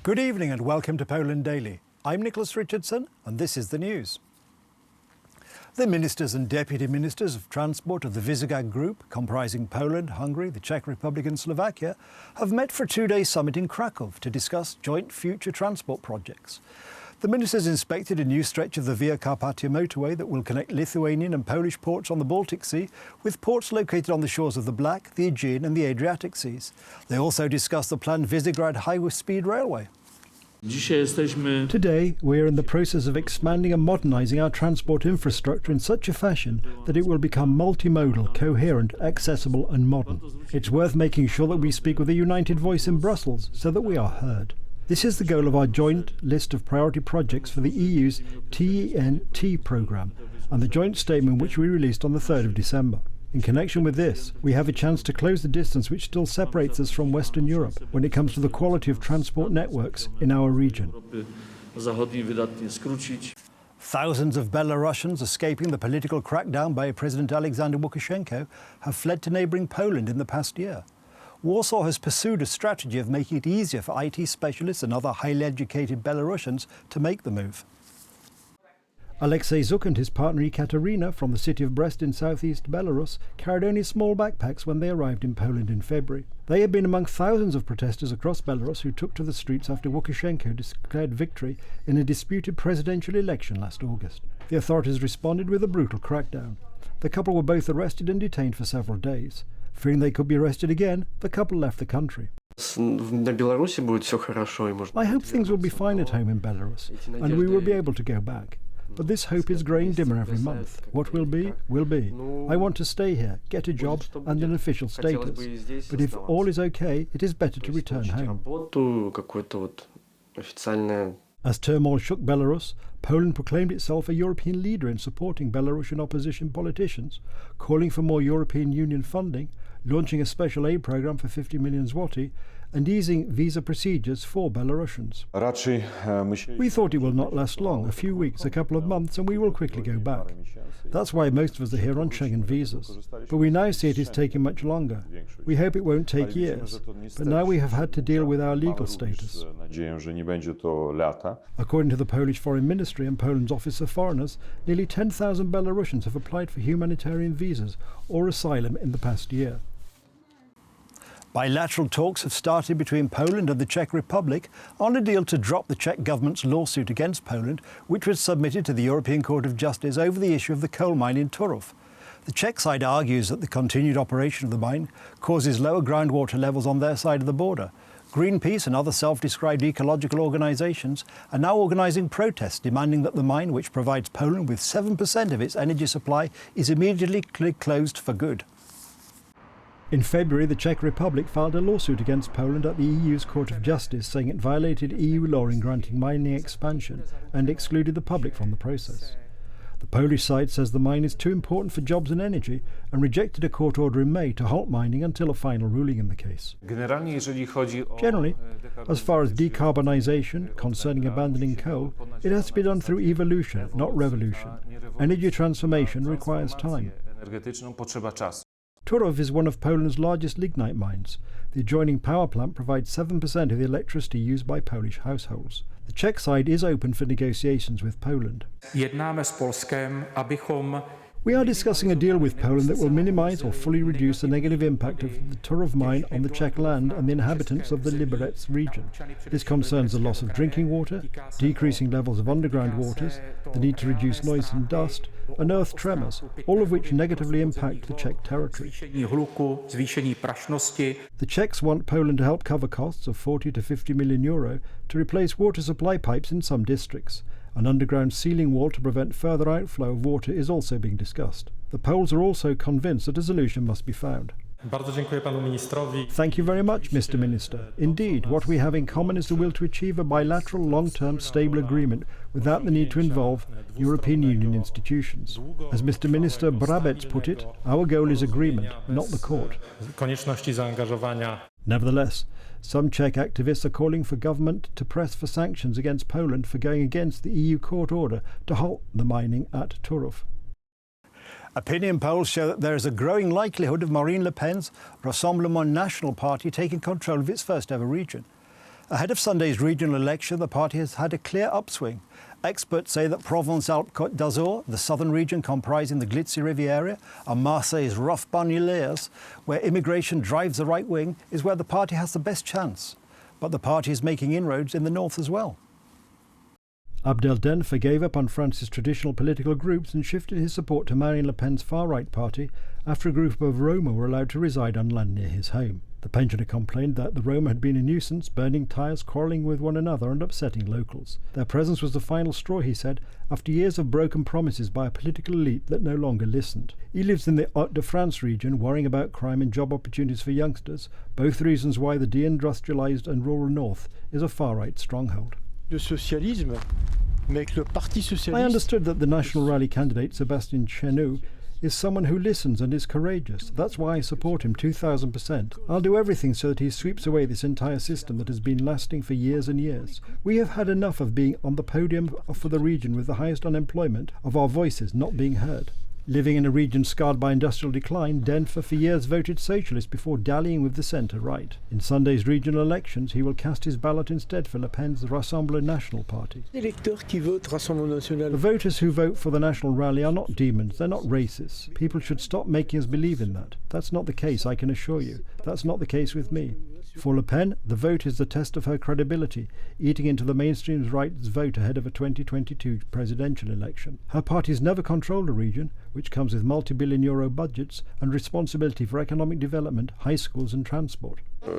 Good evening and welcome to Poland Daily. I'm Nicholas Richardson and this is the news. The ministers and deputy ministers of transport of the Visegrad Group, comprising Poland, Hungary, the Czech Republic and Slovakia, have met for a two-day summit in Krakow to discuss joint future transport projects. The ministers inspected a new stretch of the Via Carpatia motorway that will connect Lithuanian and Polish ports on the Baltic Sea with ports located on the shores of the Black, the Aegean and the Adriatic Seas. They also discussed the planned Visegrad High-Speed Railway. Today, we are in the process of expanding and modernising our transport infrastructure in such a fashion that it will become multimodal, coherent, accessible and modern. It's worth making sure that we speak with a united voice in Brussels so that we are heard. This is the goal of our joint list of priority projects for the EU's TEN-T programme and the joint statement which we released on the 3rd of December. In connection with this, we have a chance to close the distance which still separates us from Western Europe when it comes to the quality of transport networks in our region. Thousands of Belarusians escaping the political crackdown by President Alexander Lukashenko have fled to neighbouring Poland in the past year. Warsaw has pursued a strategy of making it easier for IT specialists and other highly educated Belarusians to make the move. ALEKSEI and his partner Ekaterina from the city of Brest in southeast Belarus carried only small backpacks when they arrived in Poland in February. They had been among thousands of protesters across Belarus who took to the streets after Lukashenko declared victory in a disputed presidential election last August. The authorities responded with a brutal crackdown. The couple were both arrested and detained for several days. Fearing they could be arrested again, the couple left the country. I hope things will be fine at home in Belarus, and we will be able to go back. But this hope is growing dimmer every month. What will be, will be. I want to stay here, get a job and an official status. But if all is okay, it is better to return home. As turmoil shook Belarus, Poland proclaimed itself a European leader in supporting Belarusian opposition politicians, calling for more European Union funding, launching a special aid programme for 50 million zloty, and easing visa procedures for Belarusians. We thought it will not last long, a few weeks, a couple of months, and we will quickly go back. That's why most of us are here on Schengen visas. But we now see it is taking much longer. We hope it won't take years, but now we have had to deal with our legal status. According to the Polish Foreign Ministry and Poland's Office of Foreigners, nearly 10,000 Belarusians have applied for humanitarian visas or asylum in the past year. Bilateral talks have started between Poland and the Czech Republic on a deal to drop the Czech government's lawsuit against Poland, which was submitted to the European Court of Justice over the issue of the coal mine in Turów. The Czech side argues that the continued operation of the mine causes lower groundwater levels on their side of the border. Greenpeace and other self-described ecological organisations are now organising protests demanding that the mine, which provides Poland with 7% of its energy supply, is immediately closed for good. In February, the Czech Republic filed a lawsuit against Poland at the EU's Court of Justice, saying it violated EU law in granting mining expansion and excluded the public from the process. The Polish side says the mine is too important for jobs and energy and rejected a court order in May to halt mining until a final ruling in the case. Generally, as far as decarbonisation concerning abandoning coal, it has to be done through evolution, not revolution. Energy transformation requires time. Turów is one of Poland's largest lignite mines. The adjoining power plant provides 7% of the electricity used by Polish households. The Czech side is open for negotiations with Poland. We are discussing a deal with Poland that will minimise or fully reduce the negative impact of the Turów mine on the Czech land and the inhabitants of the Liberec region. This concerns the loss of drinking water, decreasing levels of underground waters, the need to reduce noise and dust, and earth tremors, all of which negatively impact the Czech territory. The Czechs want Poland to help cover costs of 40 to 50 million euro to replace water supply pipes in some districts. An underground sealing wall to prevent further outflow of water is also being discussed. The Poles are also convinced that a solution must be found. Thank you very much, Mr. Minister. Indeed, what we have in common is the will to achieve a bilateral, long-term, stable agreement without the need to involve European Union institutions. As Mr. Minister BRABEC put it, our goal is agreement, not the court. Nevertheless, some Czech activists are calling for government to press for sanctions against Poland for going against the EU court order to halt the mining at Turów. Opinion polls show that there is a growing likelihood of Marine Le Pen's Rassemblement National party taking control of its first ever region. Ahead of Sunday's regional election, the party has had a clear upswing. Experts say that Provence-Alpes-Côte d'Azur, the southern region comprising the Glitzy Riviera, and Marseille's rough banlieues, where immigration drives the right wing, is where the party has the best chance. But the party is making inroads in the north as well. ABDEL DENFER gave up on France's traditional political groups and shifted his support to Marine Le Pen's far-right party after a group of Roma were allowed to reside on land near his home. The pensioner complained that the Roma had been a nuisance, burning tyres, quarrelling with one another and upsetting locals. Their presence was the final straw, he said, after years of broken promises by a political elite that no longer listened. He lives in the Hauts-de-France region, worrying about crime and job opportunities for youngsters, both reasons why the deindustrialised and rural north is a far-right stronghold. I understood that the National Rally candidate, SEBASTIEN CHENU, is someone who listens and is courageous. That's why I support him 2000%. I'll do everything so that he sweeps away this entire system that has been lasting for years and years. We have had enough of being on the podium for the region with the highest unemployment, of our voices not being heard. Living in a region scarred by industrial decline, DENFER for years voted socialist before dallying with the centre-right. In Sunday's regional elections, he will cast his ballot instead for Le Pen's Rassemblement National party. The voters who vote for the National Rally are not demons, they're not racists. People should stop making us believe in that. That's not the case, I can assure you. That's not the case with me. For Le Pen, the vote is the test of her credibility, eating into the mainstream right's vote ahead of a 2022 presidential election. Her party's never controlled a region, which comes with multi-billion euro budgets and responsibility for economic development, high schools and transport. A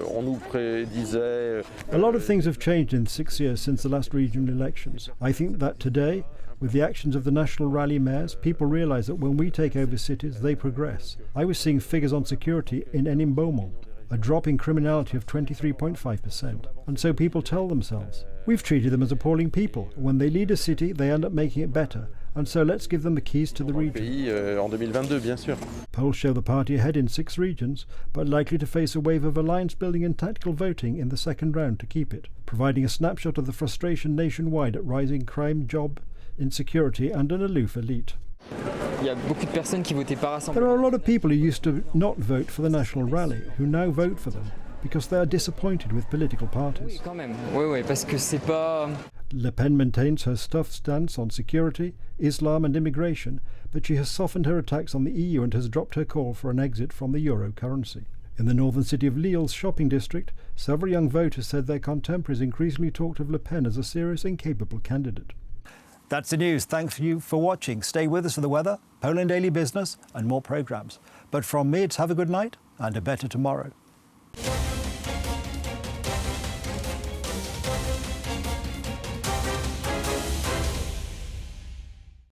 lot of things have changed in 6 years since the last regional elections. I think that today, with the actions of the National Rally mayors, people realise that when we take over cities, they progress. I was seeing figures on security in Beaumont, a drop in criminality of 23.5%. And so people tell themselves, we've treated them as appalling people. When they lead a city, they end up making it better. And so let's give them the keys to the region. Polls show the party ahead in 6 regions, but likely to face a wave of alliance building and tactical voting in the second round to keep it, providing a snapshot of the frustration nationwide at rising crime, job insecurity and an aloof elite. There are a lot of people who used to not vote for the National Rally, who now vote for them, because they are disappointed with political parties. Le Pen maintains her tough stance on security, Islam and immigration, but she has softened her attacks on the EU and has dropped her call for an exit from the euro currency. In the northern city of Lille's shopping district, several young voters said their contemporaries increasingly talked of Le Pen as a serious and capable candidate. That's the news. Thanks you for watching. Stay with us for the weather, Poland Daily Business and more programmes. But from me, it's have a good night and a better tomorrow.